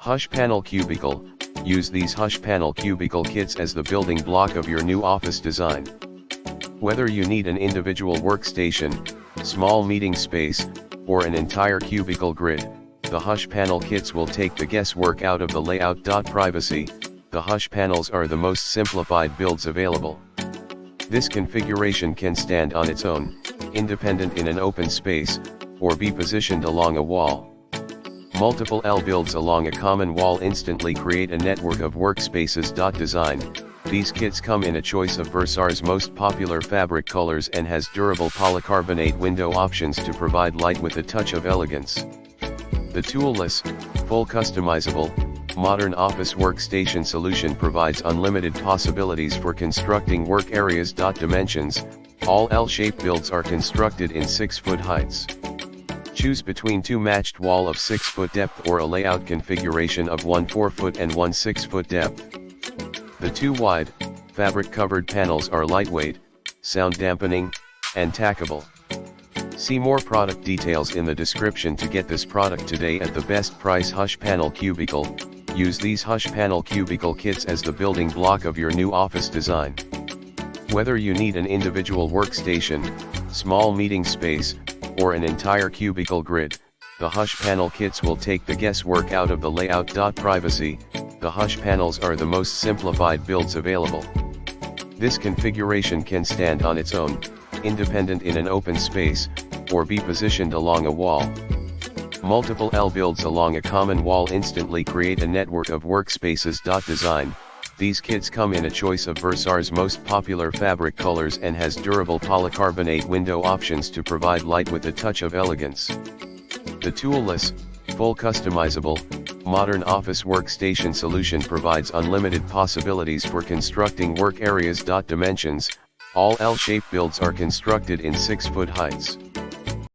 Hush Panel Cubicle. Use these Hush Panel Cubicle kits as the building block of your new office design. Whether you need an individual workstation, small meeting space, or an entire cubicle grid, the Hush Panel kits will take the guesswork out of the layout. Privacy. The Hush panels are the most simplified builds available. This configuration can stand on its own, independent in an open space, or be positioned along a wall. Multiple L builds along a common wall instantly create a network of workspaces. Design. These kits come in a choice of VERSARE's most popular fabric colors and has durable polycarbonate window options to provide light with a touch of elegance. The toolless, full customizable, modern office workstation solution provides unlimited possibilities for constructing work areas. Dimensions. All L-shaped builds are constructed in 6-foot heights. Choose between two matched wall of 6-foot depth or a layout configuration of one 4-foot and one 6-foot depth. The two wide, fabric-covered panels are lightweight, sound dampening, and tackable. See more product details in the description to get this product today at the best price. Hush Panel Cubicle. Use these Hush Panel Cubicle kits as the building block of your new office design. Whether you need an individual workstation, small meeting space, or an entire cubicle grid, the Hush Panel kits will take the guesswork out of the layout. Privacy. The Hush panels are the most simplified builds available. This configuration can stand on its own, independent in an open space, or be positioned along a wall. Multiple L builds along a common wall instantly create a network of workspaces. Design. These kits come in a choice of VERSARE's most popular fabric colors and has durable polycarbonate window options to provide light with a touch of elegance. The toolless, full customizable, modern office workstation solution provides unlimited possibilities for constructing work areas. Dimensions. All L-shaped builds are constructed in 6-foot heights.